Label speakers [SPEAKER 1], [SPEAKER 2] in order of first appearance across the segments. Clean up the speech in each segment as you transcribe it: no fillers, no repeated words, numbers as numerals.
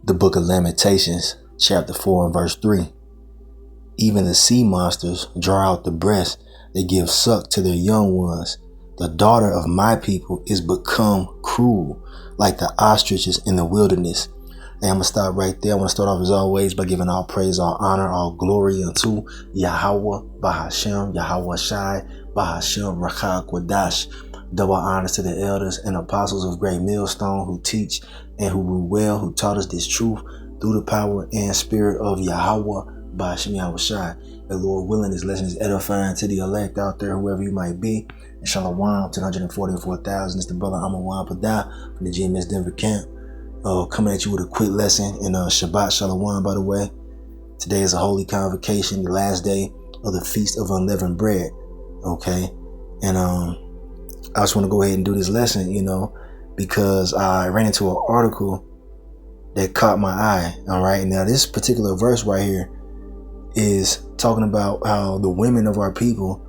[SPEAKER 1] The book of Lamentations, chapter 4 and verse 3. Even the sea monsters draw out the breast, they give suck to their young ones. The daughter of my people is become cruel, like the ostriches in the wilderness. And I'm going to stop right there. I want to start off as always by giving all praise, all honor, all glory unto Yahweh, Bahashem, Yahweh Shai, Bahashem, Rakha Kwadash. Double honors to the elders and apostles of Great Millstone who teach and who rule well, who taught us this truth through the power and spirit of Yahweh, Bahashem, Yahweh Shai. And Lord willing, this lesson is edifying to the elect out there, whoever you might be. And Shalom to 144,000. It's the brother Amawan Padah from the GMS Denver camp. Coming at you with a quick lesson in Shabbat Shalom, by the way. Today is a holy convocation, the last day of the Feast of Unleavened Bread. Okay. And I just want to go ahead and do this lesson, because I ran into an article that caught my eye. All right. Now, this particular verse right here is talking about how the women of our people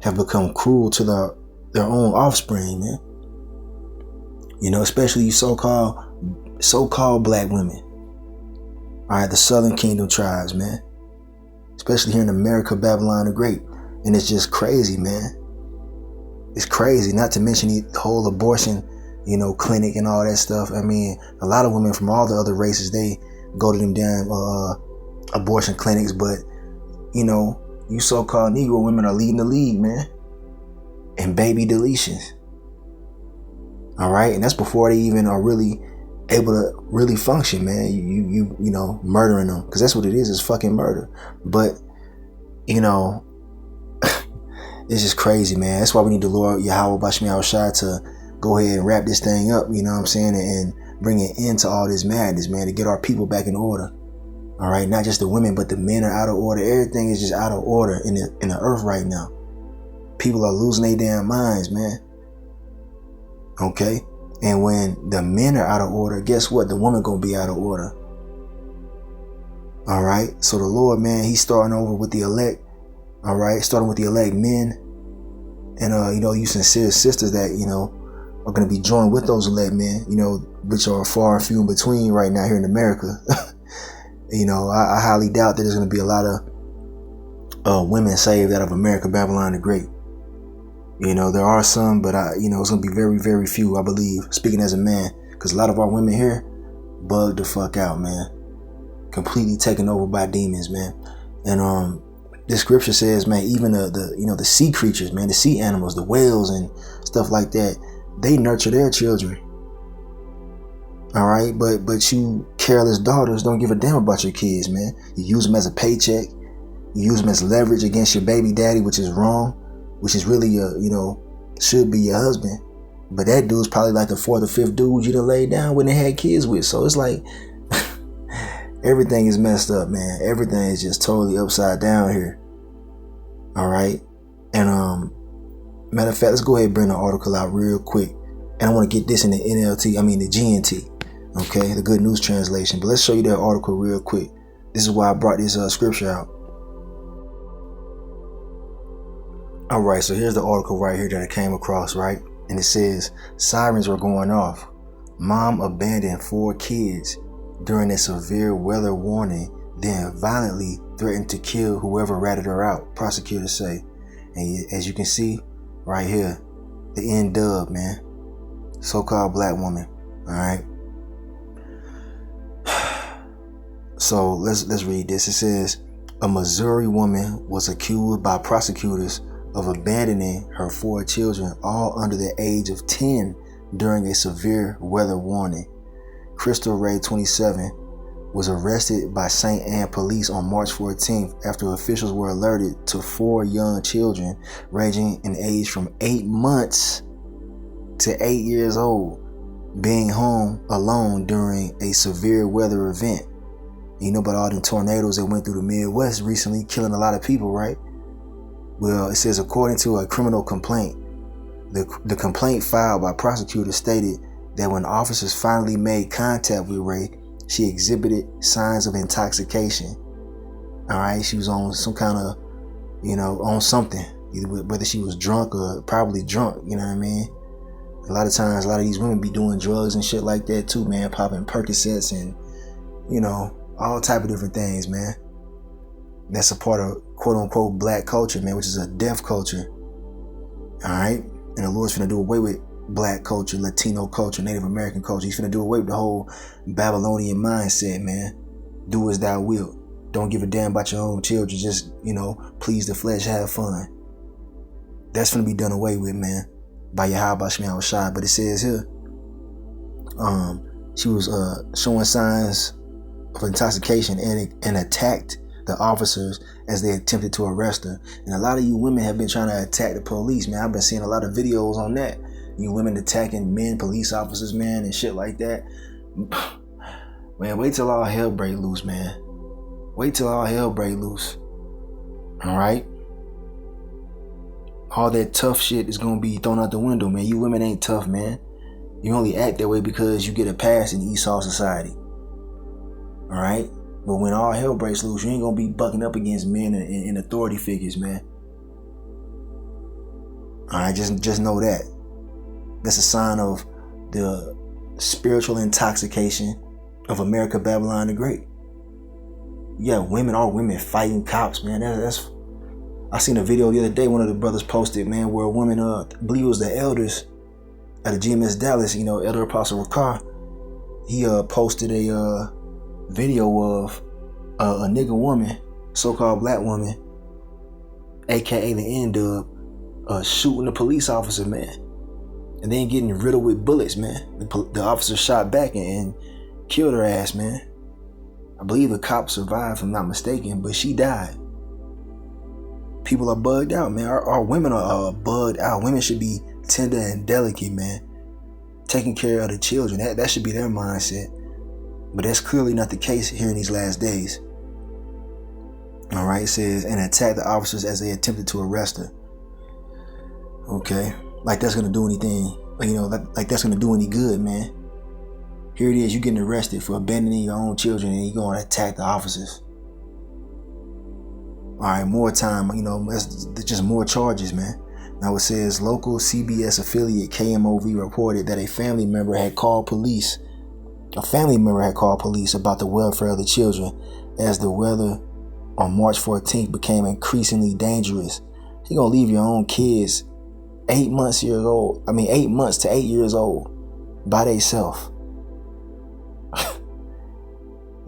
[SPEAKER 1] have become cruel to their own offspring, man. Especially you so-called black women. All right, the Southern Kingdom tribes, man. Especially here in America, Babylon the Great. And it's just crazy, man. It's crazy, not to mention the whole abortion, clinic and all that stuff. I mean, a lot of women from all the other races, they go to them damn abortion clinics, but, you so-called Negro women are leading the league, man. And baby deletions. All right, and that's before they even are really able to really function, man. You murdering them, because that's what it is fucking murder. But it's just crazy, man. That's why we need the Lord Yahweh Bashmi Al-Shai to go ahead and wrap this thing up, you know what I'm saying, and bring an end to all this madness, man, to get our people back in order. All right, not just the women, but the men are out of order. Everything is just out of order in the earth right now. People are losing their damn minds, man. Okay, and when the men are out of order, guess what? The woman gonna be out of order. All right, so the Lord, man, he's starting over with the elect. All right, starting with the elect men, and you sincere sisters that are gonna be joined with those elect men, which are far and few in between right now here in America. I highly doubt that there's gonna be a lot of women saved out of America, Babylon the Great. There are some, but it's gonna be very, very few, I believe, speaking as a man, because a lot of our women here bugged the fuck out, man, completely taken over by demons, man. And the scripture says, man, even the sea creatures, man, the sea animals, the whales and stuff like that, they nurture their children. All right, but you careless daughters don't give a damn about your kids, man. You use them as a paycheck, you use them as leverage against your baby daddy, which is wrong. Which is really should be your husband. But that dude's probably like the fourth or fifth dude you done laid down when they had kids with. So it's like everything is messed up, man. Everything is just totally upside down here. All right. And matter of fact, let's go ahead and bring the article out real quick. And I want to get this in the the GNT. Okay, the Good News Translation. But let's show you that article real quick. This is why I brought this scripture out. All right, so here's the article right here that I came across, right? And it says, sirens were going off. Mom abandoned 4 kids during a severe weather warning, then violently threatened to kill whoever ratted her out, prosecutors say. And as you can see right here, the end dub, man. So-called black woman, all right? So let's read this. It says, a Missouri woman was accused by prosecutors of abandoning her 4 children, all under the age of 10, during a severe weather warning. Crystal Ray, 27, was arrested by St. Anne police on March 14th after officials were alerted to 4 young children ranging in age from 8 months to 8 years old being home alone during a severe weather event. You know about all the tornadoes that went through the Midwest recently, killing a lot of people, right? Well, it says, according to a criminal complaint, the complaint filed by prosecutors stated that when officers finally made contact with Ray, she exhibited signs of intoxication. All right, she was on some kind of, on something, either whether she was drunk or probably drunk, you know what I mean? A lot of times, a lot of these women be doing drugs and shit like that too, man, popping Percocets and all type of different things, man. That's a part of quote unquote black culture, man, which is a deaf culture. All right. And the Lord's finna do away with black culture, Latino culture, Native American culture. He's finna do away with the whole Babylonian mindset, man. Do as thou wilt. Don't give a damn about your own children. Just, please the flesh, have fun. That's finna be done away with, man, by Yahweh Shemel Shai. But it says here, she was showing signs of intoxication and attacked the officers as they attempted to arrest her. And a lot of you women have been trying to attack the police, man. I've been seeing a lot of videos on that. You women attacking men, police officers, man, and shit like that. Man, wait till all hell break loose, man. Wait till all hell break loose. All right? All that tough shit is going to be thrown out the window, man. You women ain't tough, man. You only act that way because you get a pass in Esau society. All right? But when all hell breaks loose, you ain't going to be bucking up against men and authority figures, man. All right? Just know that. That's a sign of the spiritual intoxication of America, Babylon the Great. Yeah, all women fighting cops, man. I seen a video the other day, one of the brothers posted, man, where a woman, I believe it was the elders at the GMS Dallas, Elder Apostle Rakar, he posted a video of a nigga woman, so-called black woman, aka the N-Dub, shooting a police officer, man, and then getting riddled with bullets, man. The officer shot back and killed her ass, man. I believe the cop survived, if I'm not mistaken, but she died. People are bugged out, man. Our women are bugged out. Women should be tender and delicate, man. Taking care of the children. That should be their mindset. But that's clearly not the case here in these last days. All right, it says, and attacked the officers as they attempted to arrest her. Okay, like that's gonna do anything, like that's gonna do any good, man. Here it is, you getting arrested for abandoning your own children and you going to attack the officers. All right, more time, that's just more charges, man. Now it says local CBS affiliate KMOV reported that a family member had called police about the welfare of the children as the weather on March 14th became increasingly dangerous. You gonna leave your own kids 8 months to 8 years old by themselves.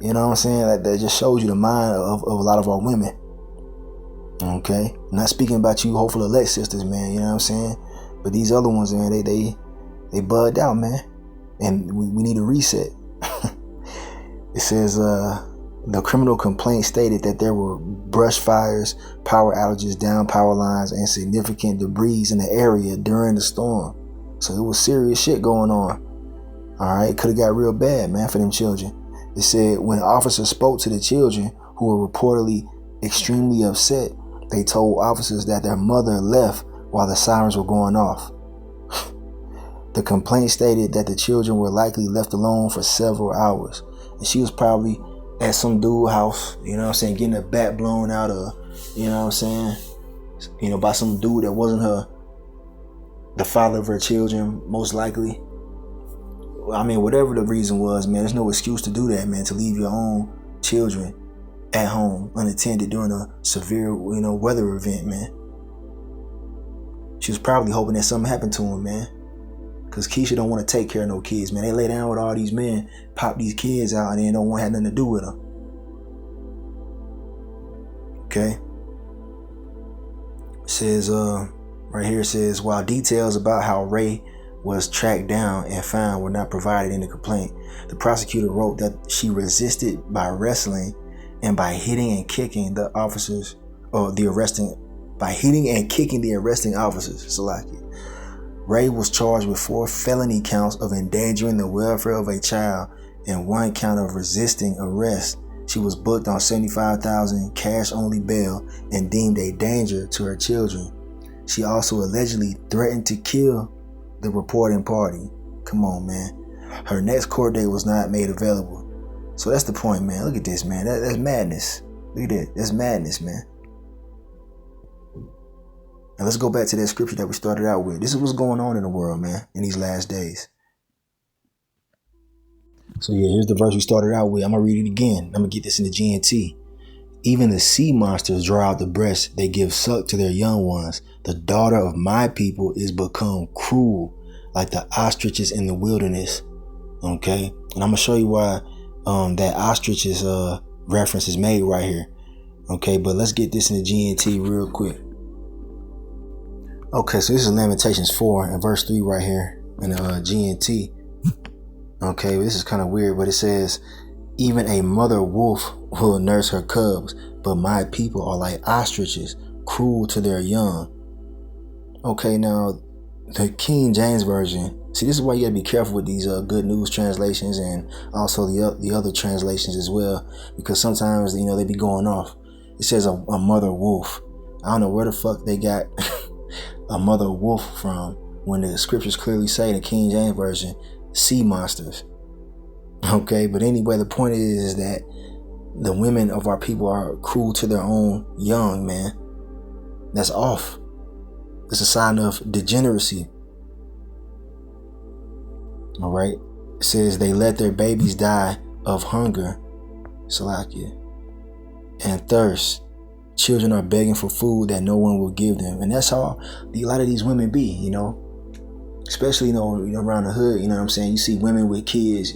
[SPEAKER 1] You know what I'm saying? That just shows you the mind of a lot of our women. Okay? I'm not speaking about you hopeful elect sisters, man. You know what I'm saying? But these other ones, man, they bugged out, man. And we need a reset. It says the criminal complaint stated that there were brush fires, power outages, down power lines, and significant debris in the area during the storm. So it was serious shit going on. All right? It could have got real bad, man, for them children. It said when officers spoke to the children, who were reportedly extremely upset, they told officers that their mother left while the sirens were going off. The complaint stated that the children were likely left alone for several hours. And she was probably at some dude house, getting her back blown out of, by some dude that wasn't the father of her children, most likely. Whatever the reason was, man, there's no excuse to do that, man, to leave your own children at home unattended during a severe, weather event, man. She was probably hoping that something happened to him, man. Because Keisha don't want to take care of no kids, man. They lay down with all these men, pop these kids out, and they don't want to have nothing to do with them. Okay? It says, right here it says, while details about how Ray was tracked down and found were not provided in the complaint, the prosecutor wrote that she resisted by wrestling and by hitting and kicking the officers, Salaki. Ray was charged with 4 felony counts of endangering the welfare of a child and 1 count of resisting arrest. She was booked on $75,000 cash-only bail and deemed a danger to her children. She also allegedly threatened to kill the reporting party. Come on, man. Her next court date was not made available. So that's the point, man. Look at this, man. That's madness. Look at that. That's madness, man. Now let's go back to that scripture that we started out with. This is what's going on in the world, man, in these last days. So yeah, here's the verse we started out with. I'm gonna read it again. I'm gonna get this in the GNT. Even the sea monsters draw out the breast, they give suck to their young ones. The daughter of my people is become cruel, like the ostriches in the wilderness. Okay, and I'm gonna show you why that ostriches reference is made right here. Okay, but let's get this in the GNT real quick. Okay, so this is Lamentations 4 and verse 3 right here in the GNT. Okay, this is kind of weird, but it says, even a mother wolf will nurse her cubs, but my people are like ostriches, cruel to their young. Okay, now the King James Version. See, this is why you gotta be careful with these Good News translations and also the other translations as well, because sometimes they be going off. It says a mother wolf. I don't know where the fuck they got a mother wolf from when the scriptures clearly say in the King James Version, sea monsters. Okay, but anyway, the point is that the women of our people are cruel to their own young, man. That's off. It's a sign of degeneracy. All right. It says they let their babies die of hunger, Salakia, and thirst. Children are begging for food that no one will give them, and that's how a lot of these women be. Especially around the hood. You know what I'm saying? You see women with kids.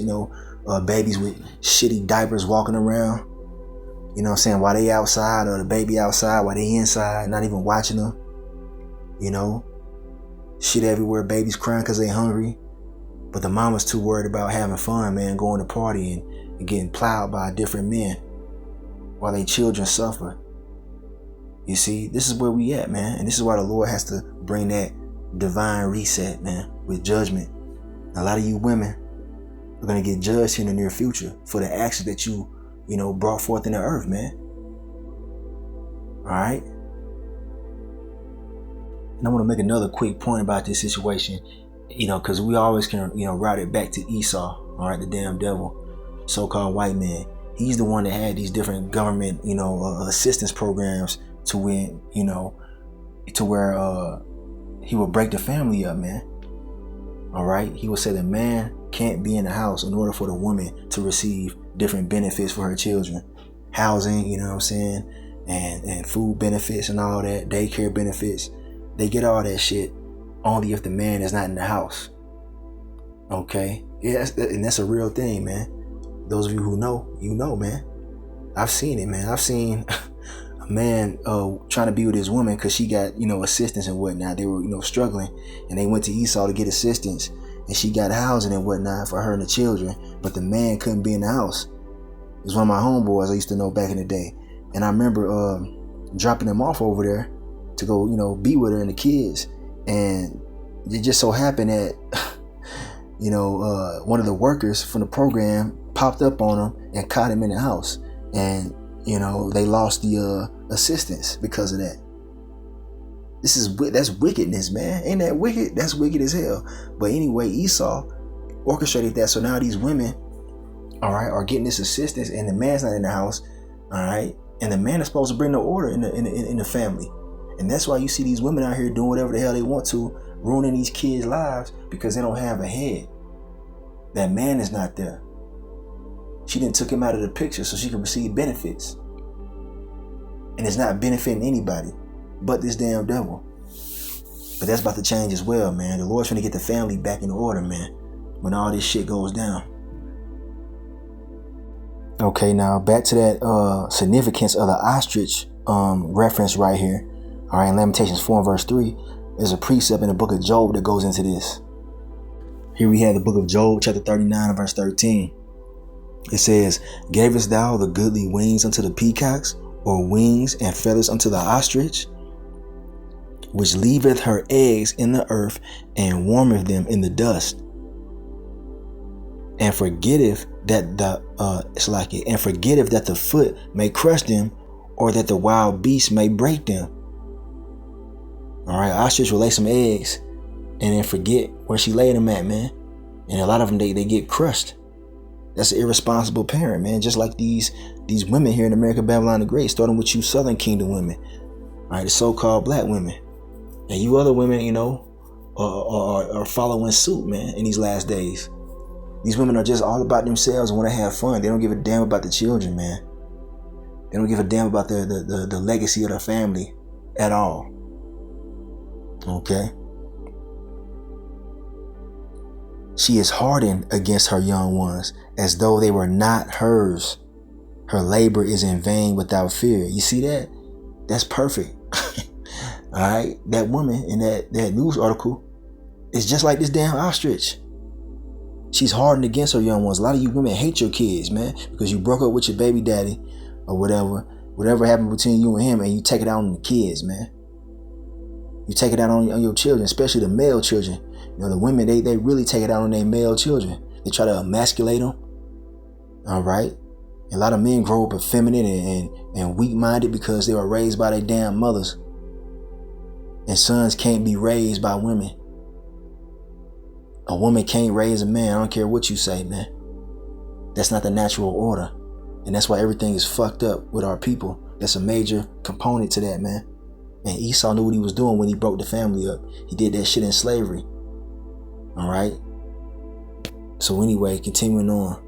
[SPEAKER 1] Babies with shitty diapers walking around. You know what I'm saying? While they outside, or the baby outside, while they inside, not even watching them. Shit everywhere. Babies crying because they hungry. But the mama's too worried about having fun, man, going to party and getting plowed by different men while their children suffer. You see, this is where we at, man. And this is why the Lord has to bring that divine reset, man, with judgment. A lot of you women are going to get judged here in the near future for the actions that you brought forth in the earth, man. All right. And I want to make another quick point about this situation, because we always can, route it back to Esau, all right, the damn devil, so-called white man. He's the one that had these different government, assistance programs to win, to where he would break the family up, man. All right. He would say the man can't be in the house in order for the woman to receive different benefits for her children. Housing, you know what I'm saying? And food benefits and all that, daycare benefits. They get all that shit only if the man is not in the house. Okay? Yeah, and that's a real thing, man. Those of you who know, man. I've seen it, man. I've seen a man trying to be with his woman because she got, assistance and whatnot. They were, struggling, and they went to Esau to get assistance. And she got housing and whatnot for her and the children, but the man couldn't be in the house. It was one of my homeboys I used to know back in the day. And I remember dropping him off over there to go, be with her and the kids. And it just so happened that, one of the workers from the program popped up on him and caught him in the house. And, they lost the assistance because of that. That's wickedness, man. Ain't that wicked? That's wicked as hell. But anyway, Esau orchestrated that. So now these women, all right, are getting this assistance, and the man's not in the house, all right. And the man is supposed to bring the order in the family, and that's why you see these women out here doing whatever the hell they want to, ruining these kids' lives because they don't have a head. That man is not there. She didn't took him out of the picture so she could receive benefits, and it's not benefiting anybody but this damn devil. But that's about to change as well, man. The Lord's trying to get the family back in order, man, when all this shit goes down. Okay, now back to that significance of the ostrich reference right here. All right, in Lamentations 4 and verse 3, there's a precept in the book of Job that goes into this. Here we have the book of Job, chapter 39 and verse 13. It says, gavest thou the goodly wings unto the peacocks, or wings and feathers unto the ostrich, which leaveth her eggs in the earth and warmeth them in the dust, and forgetteth that the foot may crush them, or that the wild beast may break them. All right, ostrich will lay some eggs and then forget where she laid them at, man. And a lot of them, they get crushed. That's an irresponsible parent, man. Just like these women here in America, Babylon the Great, starting with you Southern Kingdom women, all right, the so-called black women, and you other women, are following suit, man, in these last days. These women are just all about themselves and want to have fun. They don't give a damn about the children, man. They don't give a damn about the legacy of their family at all. Okay? She is hardened against her young ones as though they were not hers. Her labor is in vain without fear. You see that? That's perfect. All right? That woman in that news article is just like this damn ostrich. She's hardened against her young ones. A lot of you women hate your kids, man, because you broke up with your baby daddy or whatever happened between you and him, and you take it out on the kids, man. You take it out on your children, especially the male children. You know, the women, they really take it out on their male children. They try to emasculate them. All right. A lot of men grow up effeminate and weak-minded because they were raised by their damn mothers. And sons can't be raised by women. A woman can't raise a man. I don't care what you say, man. That's not the natural order. And that's why everything is fucked up with our people. That's a major component to that, man. And Esau knew what he was doing when he broke the family up. He did that shit in slavery. All right. So anyway, continuing on.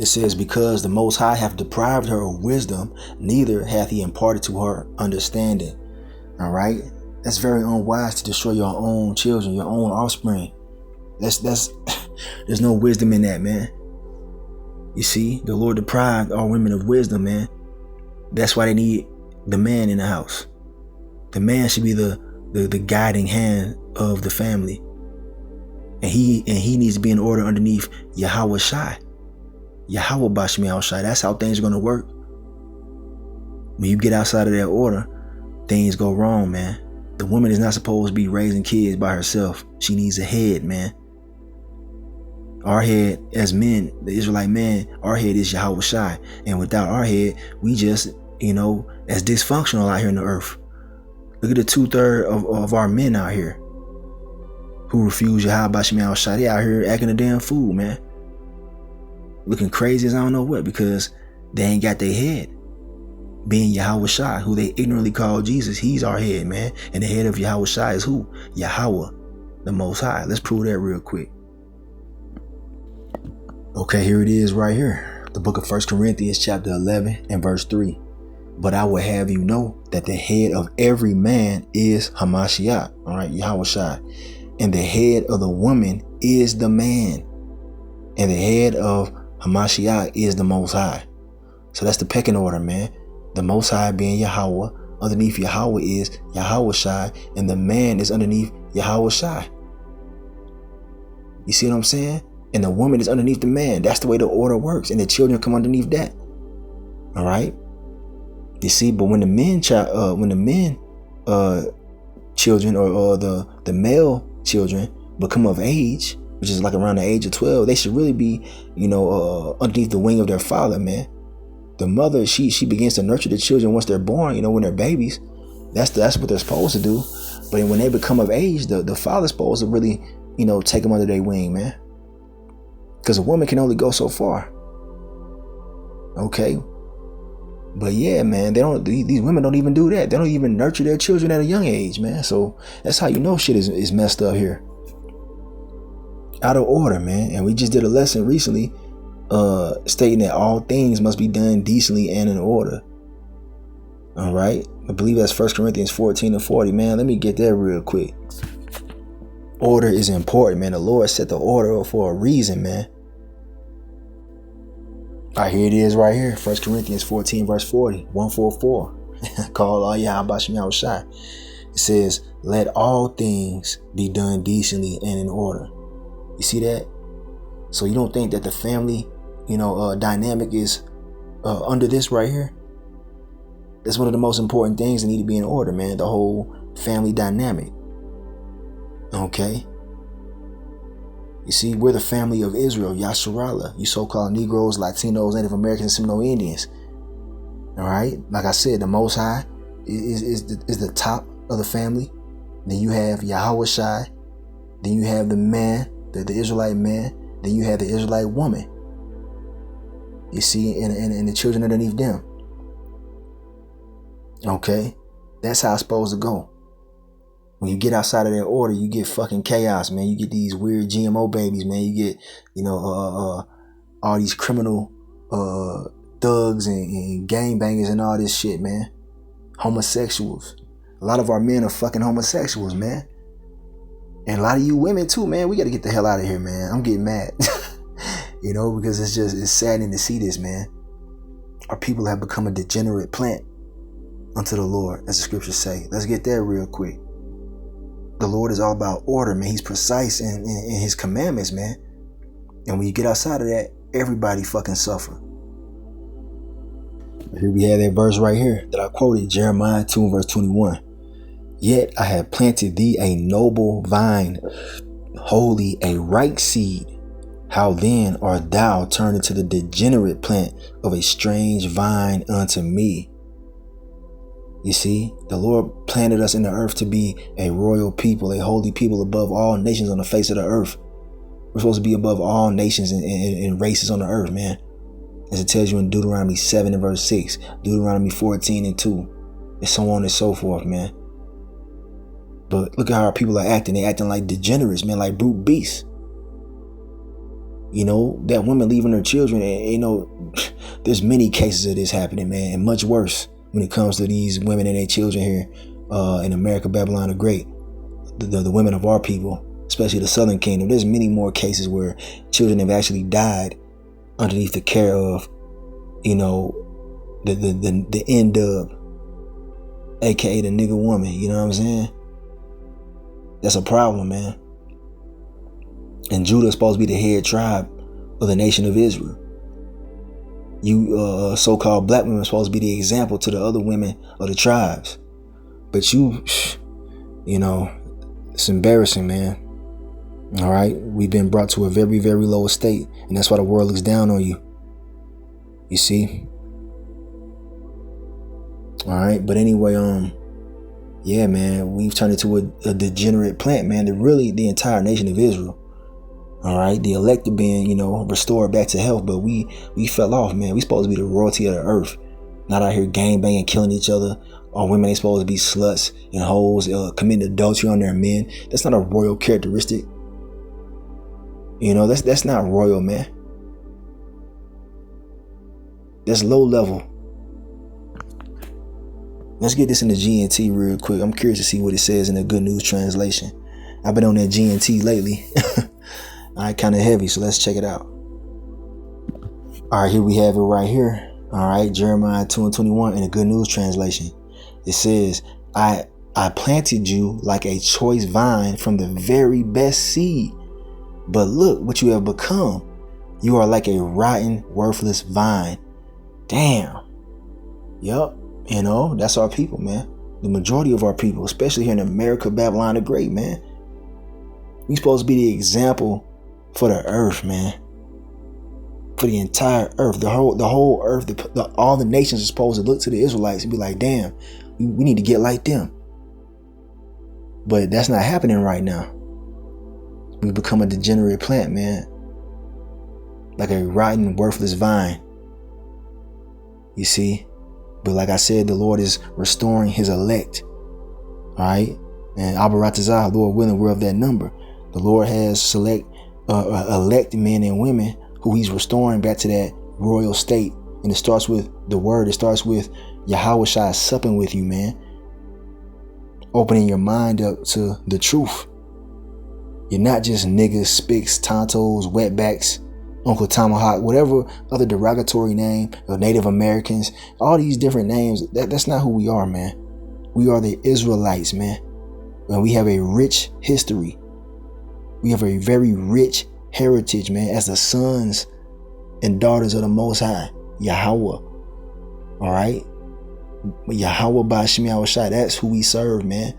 [SPEAKER 1] It says, because the Most High hath deprived her of wisdom, neither hath he imparted to her understanding. All right. That's very unwise to destroy your own children, your own offspring. That's there's no wisdom in that, man. You see, the Lord deprived our women of wisdom, man. That's why they need the man in the house. The man should be the guiding hand of the family. And he needs to be in order underneath Yahweh Shai. Yahweh Bashmi Shai. That's how things are going to work. When you get outside of that order, things go wrong, man. The woman is not supposed to be raising kids by herself. She needs a head, man. Our head as men, the Israelite man, our head is Yahweh Shai. And without our head, we just, as dysfunctional out here in the earth. Look at the 2/3 of our men out here who refuse Yahweh Shai. They out here acting a damn fool, man. Looking crazy as I don't know what, because they ain't got their head. Being Yahweh Shai, who they ignorantly call Jesus, he's our head, man. And the head of Yahweh Shai is who? Yahweh, the Most High. Let's prove that real quick. Okay, here it is right here. The book of 1 Corinthians chapter 11 and verse 3. But I will have you know that the head of every man is Hamashiach, all right, Yahweh Shai. And the head of the woman is the man. And the head of Hamashiach is the Most High. So that's the pecking order, man. The Most High being Yahweh. Underneath Yahweh is Yahweh Shai. And the man is underneath Yahweh Shai. You see what I'm saying? And the woman is underneath the man. That's the way the order works. And the children come underneath that. All right. You see, but when the men children or the male children become of age, which is like around the age of 12, they should really be, underneath the wing of their father, man. The mother, she begins to nurture the children once they're born, when they're babies. That's what they're supposed to do. But when they become of age, the father's supposed to really, take them under their wing, man. Because a woman can only go so far. Okay. But yeah, man, these women don't even do that. They don't even nurture their children at a young age, man. So that's how you know shit is messed up here. Out of order, man. And we just did a lesson recently stating that all things must be done decently and in order. All right. I believe that's 1 Corinthians 14 and 40, man. Let me get that real quick. Order is important, man. The Lord set the order for a reason, man. All right, here it is right here. 1 Corinthians 14 verse 40, 144. Call all Yahweh Bashmi Shai. It says, let all things be done decently and in order. You see that? So you don't think that the family, dynamic is under this right here? That's one of the most important things that need to be in order, man. The whole family dynamic. Okay. You see, we're the family of Israel, Yasharallah. You so-called Negroes, Latinos, Native Americans, Seminole Indians. All right. Like I said, the Most High is the top of the family. Then you have Yahweh Shai. Then you have the man, the Israelite man. Then you have the Israelite woman. You see, and the children underneath them. Okay. That's how it's supposed to go. When you get outside of that order, you get fucking chaos, man. You get these weird GMO babies, man. You get, all these criminal thugs and gangbangers and all this shit, man. Homosexuals. A lot of our men are fucking homosexuals, man. And a lot of you women too, man. We got to get the hell out of here, man. I'm getting mad. Because it's saddening to see this, man. Our people have become a degenerate plant unto the Lord, as the scriptures say. Let's get there real quick. The Lord is all about order, man. He's precise in his commandments, man. And when you get outside of that, everybody fucking suffer. Here we have that verse right here that I quoted, Jeremiah 2 verse 21. Yet I have planted thee a noble vine, wholly a right seed. How then art thou turned into the degenerate plant of a strange vine unto me? You see, the Lord planted us in the earth to be a royal people, a holy people above all nations on the face of the earth. We're supposed to be above all nations and races on the earth, man. As it tells you in Deuteronomy 7 and verse 6, Deuteronomy 14 and 2, and so on and so forth, man. But look at how our people are acting. They're acting like degenerates, man, like brute beasts. That woman leaving her children, there's many cases of this happening, man, and much worse when it comes to these women and their children here in America, Babylon the Great, the women of our people, especially the Southern Kingdom. There's many more cases where children have actually died underneath the care of, the N-dub, aka the nigga woman. You know what I'm saying? That's a problem, man. And Judah is supposed to be the head tribe of the nation of Israel. You so-called black women are supposed to be the example to the other women of the tribes. But it's embarrassing, man. All right. We've been brought to a very, very low estate. And that's why the world looks down on you. You see? All right. But anyway, yeah, man, we've turned into a degenerate plant, man. The entire nation of Israel. All right, the elect are being, restored back to health, but we fell off, man. We supposed to be the royalty of the earth, not out here gang banging, killing each other. Our women ain't supposed to be sluts and hoes, committing adultery on their men. That's not a royal characteristic. That's not royal, man. That's low level. Let's get this in the GNT real quick. I'm curious to see what it says in the Good News Translation. I've been on that GNT lately. All right, kind of heavy, so let's check it out. All right, here we have it right here. All right, Jeremiah 2 and 21 in the Good News Translation. It says, I planted you like a choice vine from the very best seed. But look what you have become. You are like a rotten, worthless vine. Damn. Yup. That's our people, man. The majority of our people, especially here in America, Babylon the Great, man. We supposed to be the example for the earth, man. For the entire earth, the whole earth, all the nations are supposed to look to the Israelites and be like, damn, we need to get like them. But that's not happening right now. We've become a degenerate plant, man. Like a rotten, worthless vine. You see? But like I said, the Lord is restoring his elect. All right? And Abaratazah, Lord willing, we're of that number. The Lord has elect men and women who he's restoring back to that royal state. And it starts with the word. It starts with Yahawashi supping with you, man. Opening your mind up to the truth. You're not just niggas, spics, tontos, wetbacks, Uncle Tomahawk, whatever other derogatory name of Native Americans, all these different names. That's not who we are, man. We are the Israelites, man. And we have a rich history. We have a very rich heritage, man, as the sons and daughters of the Most High, Yahweh. All right? Yahweh Ba'Shem Yahawashi, that's who we serve, man.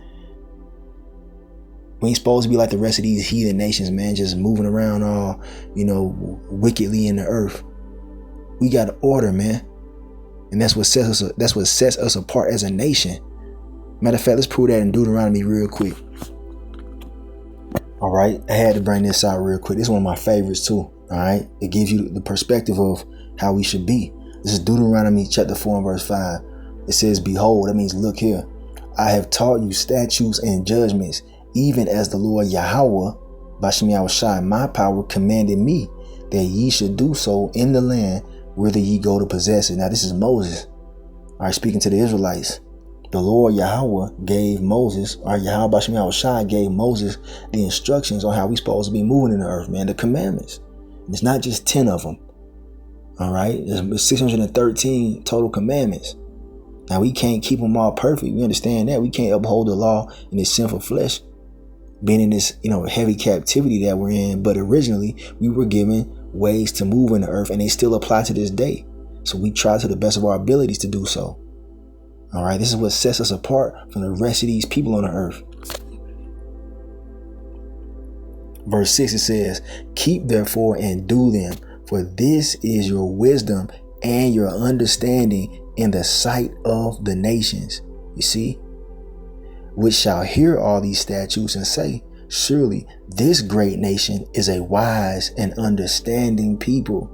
[SPEAKER 1] We ain't supposed to be like the rest of these heathen nations, man, just moving around all, wickedly in the earth. We got order, man. And that's what sets us apart as a nation. Matter of fact, let's prove that in Deuteronomy real quick. All right, I had to bring this out real quick. This is one of my favorites too. All right, it gives you the perspective of how we should be. This is Deuteronomy chapter 4 and verse 5. It says, behold, that means look here. I have taught you statutes and judgments, even as the Lord Yahweh, Bashem Yahushai, my power, commanded me, that ye should do so in the land whither ye go to possess it. Now this is Moses, all right, speaking to the Israelites. The Lord Yahweh gave Moses, or Yahweh Bashem Yahushai gave Moses the instructions on how we supposed to be moving in the earth, man, the commandments. And it's not just 10 of them. All right, there's 613 total commandments. Now we can't keep them all perfect. We understand that. We can't uphold the law in this sinful flesh, being in this, heavy captivity that we're in. But originally we were given ways to move in the earth, and they still apply to this day. So we try to the best of our abilities to do so. All right, this is what sets us apart from the rest of these people on the earth. Verse 6, it says, keep therefore and do them, for this is your wisdom and your understanding in the sight of the nations. You see, which shall hear all these statutes and say, surely this great nation is a wise and understanding people.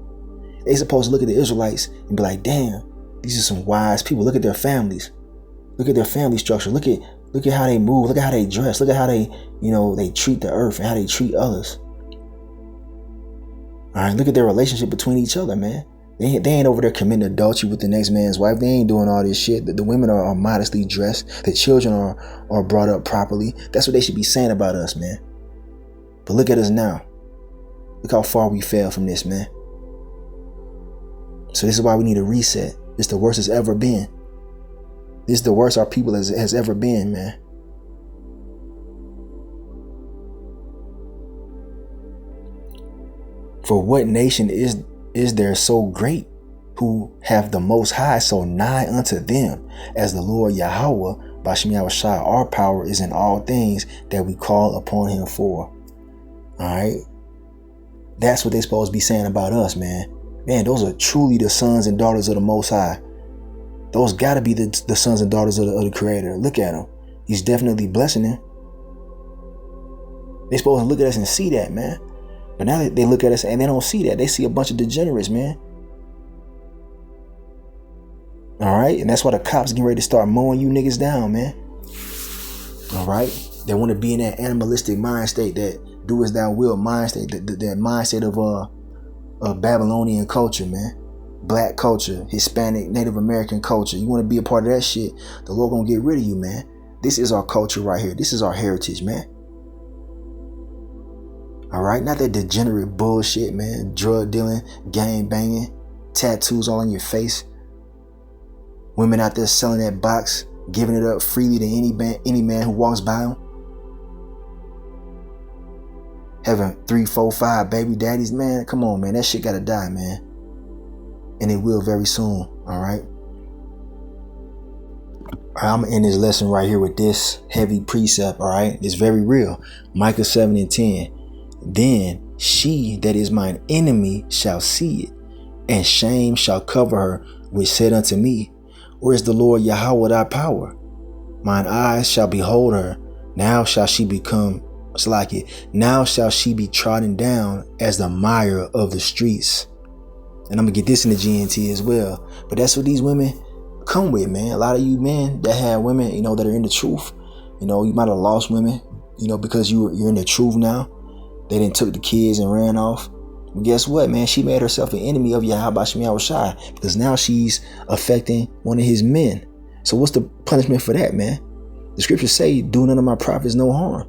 [SPEAKER 1] They supposed to look at the Israelites and be like, damn, these are some wise people. Look at their families. Look at their family structure. Look at how they move. Look at how they dress. Look at how they, they treat the earth and how they treat others. All right, look at their relationship between each other, man. They ain't over there committing adultery with the next man's wife. They ain't doing all this shit. The women are modestly dressed. The children are brought up properly. That's what they should be saying about us, man. But look at us now. Look how far we fell from this, man. So this is why we need a reset. It's the worst it's ever been. This is the worst our people has ever been, man. For what nation is there so great, who have the Most High so nigh unto them, as the Lord Yahweh, Bashem Yahushai, our power is in all things that we call upon him for. All right. That's what they're supposed to be saying about us, man. Man, those are truly the sons and daughters of the Most High. Those got to be the sons and daughters of the Creator. Look at them. He's definitely blessing them. They're supposed to look at us and see that, man. But now they look at us and they don't see that. They see a bunch of degenerates, man. All right. And that's why the cops getting ready to start mowing you niggas down, man. All right. They want to be in that animalistic mind state, that do as thou wilt mind state, that mindset of Babylonian culture, man. Black culture, Hispanic, Native American culture. You want to be a part of that shit, the Lord gonna get rid of you, man. This is our culture right here. This is our heritage, man. All right, not that degenerate bullshit, man. Drug dealing, gang banging, tattoos all on your face. Women out there selling that box, giving it up freely to any man who walks by them. Having 3, 4, 5 baby daddies, man. Come on, man. That shit gotta die, man. And it will very soon. All right. I'm gonna end this lesson right here with this heavy precept. All right. It's very real. Micah 7:10. Then she that is mine enemy shall see it, and shame shall cover her, which said unto me, where is the Lord Yahweh thy power? Mine eyes shall behold her. Now shall she become like it. Now shall she be trodden down as the mire of the streets. And I'm gonna get this in the GNT as well. But that's what these women come with, man. A lot of you men that have women, that are in the truth. You might have lost women, because you're in the truth now. They didn't took the kids and ran off. But guess what, man? She made herself an enemy of Yahweh Bashem Yahushai, because now she's affecting one of his men. So what's the punishment for that, man? The scriptures say, do none of my prophets no harm.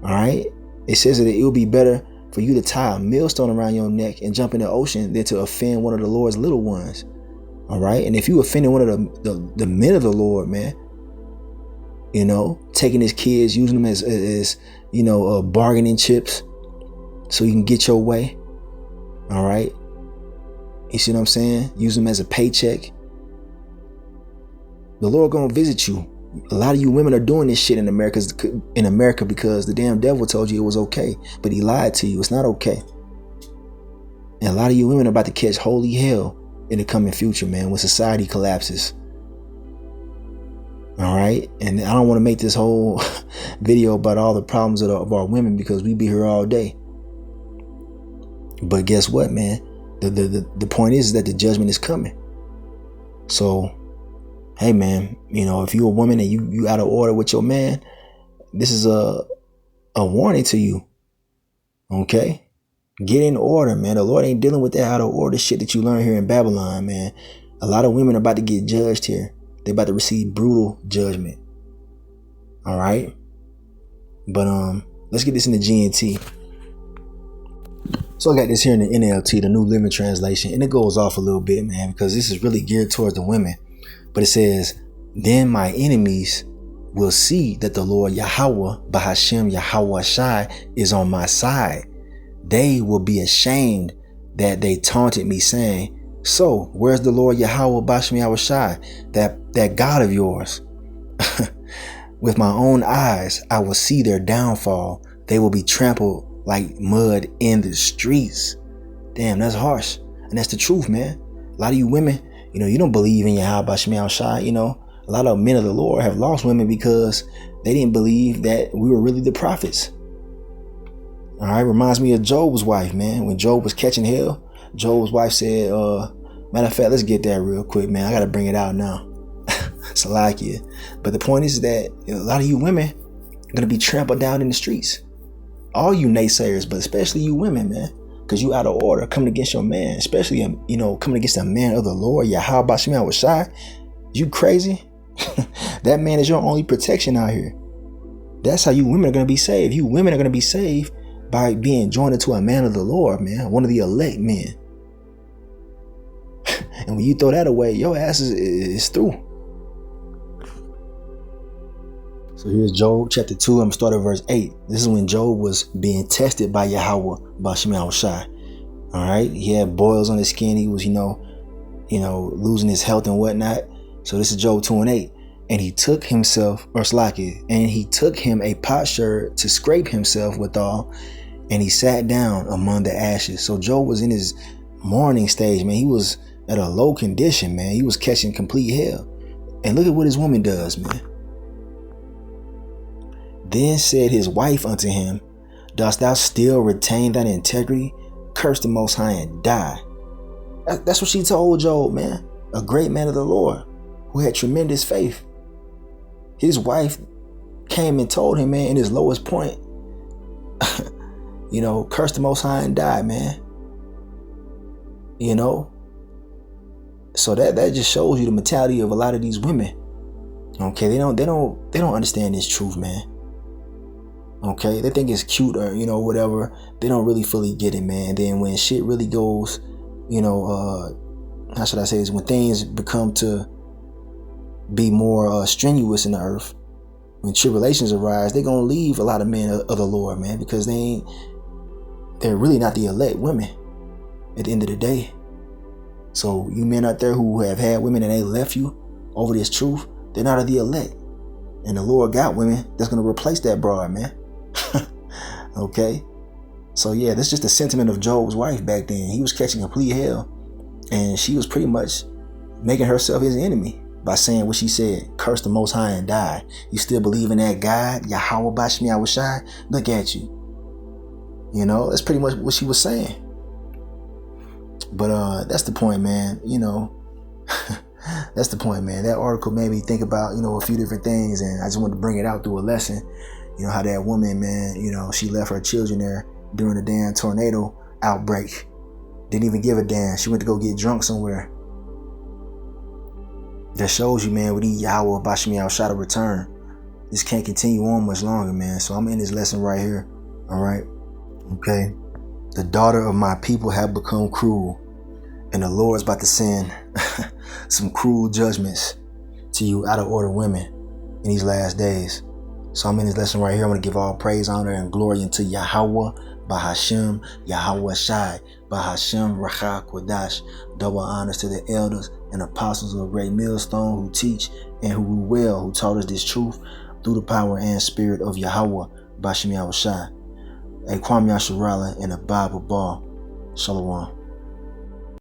[SPEAKER 1] All right. It says that it will be better for you to tie a millstone around your neck and jump in the ocean than to offend one of the Lord's little ones. All right. And if you offended one of the men of the Lord, man, taking his kids, using them as bargaining chips so you can get your way. All right. You see what I'm saying? Use them as a paycheck. The Lord gonna visit you. A lot of you women are doing this shit in America because the damn devil told you it was okay, but he lied to you. It's not okay. And a lot of you women are about to catch holy hell in the coming future, man, when society collapses. All right. And I don't want to make this whole video about all the problems of our women, because we be here all day. But guess what, man? The point is that the judgment is coming. So hey man, if you're a woman and you out of order with your man, this is a warning to you. Okay? Get in order, man. The Lord ain't dealing with that out of order shit that you learn here in Babylon, man. A lot of women are about to get judged here. They're about to receive brutal judgment. All right? But let's get this in the GNT. So I got this here in the NLT, the New Living Translation, and it goes off a little bit, man, because this is really geared towards the women. But it says, then my enemies will see that the Lord Yahweh, Bahashem Yahweh Shai, is on my side. They will be ashamed that they taunted me, saying, so where's the Lord Yahweh Bahashem Yahweh Shai, that God of yours? With my own eyes, I will see their downfall. They will be trampled like mud in the streets. Damn, that's harsh. And that's the truth, man. A lot of you women, you don't believe in Yahweh Bahashem Yahweh Shai. A lot of men of the Lord have lost women because they didn't believe that we were really the prophets. All right, reminds me of Job's wife, man. When Job was catching hell, Job's wife said, matter of fact, let's get that real quick, man. I got to bring it out now. Salakia. But the point is that a lot of you women are going to be trampled down in the streets. All you naysayers, but especially you women, man, because you out of order coming against your man, especially, coming against a man of the Lord, Yahweh Bahashem Yahweh Shai. You crazy? That man is your only protection out here. That's how you women are going to be saved. You women are going to be saved by being joined into a man of the Lord, man, one of the elect men. And when you throw that away, your ass is through. So here's Job chapter 2. I'm going to start at verse 8. This is when Job was being tested by Yahweh Bahashem Yahweh Shai. All right. He had boils on his skin. He was, losing his health and whatnot. So this is Job 2:8. And he took himself, and he took him a potsherd to scrape himself withal, and he sat down among the ashes. So Job was in his mourning stage, man. He was at a low condition, man. He was catching complete hell. And look at what his woman does, man. Then said his wife unto him, dost thou still retain thine integrity? Curse the Most High and die. That's what she told Job, man. A great man of the Lord who had tremendous faith. His wife came and told him, man, in his lowest point, curse the Most High and die, man. So that just shows you the mentality of a lot of these women. Okay, they don't understand this truth, man. Okay, they think it's cute or whatever. They don't really fully get it, man. And then when shit really goes, how should I say this? When things become to be more strenuous in the earth, when tribulations arise, they're gonna leave a lot of men of the Lord, man, because they're really not the elect women at the end of the day. So you men out there who have had women and they left you over this truth, they're not of the elect. And the Lord got women that's gonna replace that broad, man. Okay, so yeah, that's just the sentiment of Job's wife back then. He was catching complete hell, and she was pretty much making herself his enemy by saying what she said: curse the Most High and die. You still believe in that God, Yahweh Bahashem Yahweh Shai? Look at you. That's pretty much what she was saying. But that's the point, man. That's the point, man. That article made me think about a few different things, and I just wanted to bring it out through a lesson. How that woman, man, she left her children there during the damn tornado outbreak. Didn't even give a damn. She went to go get drunk somewhere. That shows you, man, we need Yahweh Bahashem Yahweh Shai to return. This can't continue on much longer, man. So I'm in this lesson right here. All right. Okay. The daughter of my people have become cruel, and the Lord's about to send some cruel judgments to you out of order women in these last days. So I'm in this lesson right here. I'm going to give all praise, honor, and glory unto Yahweh Bahashem Yahweh Shai Bahashem Racha Kodash. Double honors to the elders and apostles of Great Millstone who teach and who rule well, who taught us this truth through the power and spirit of Yahweh Bahashem Yahweh Shai. A Kwame Yasharala and a Bible Ball. Shalom.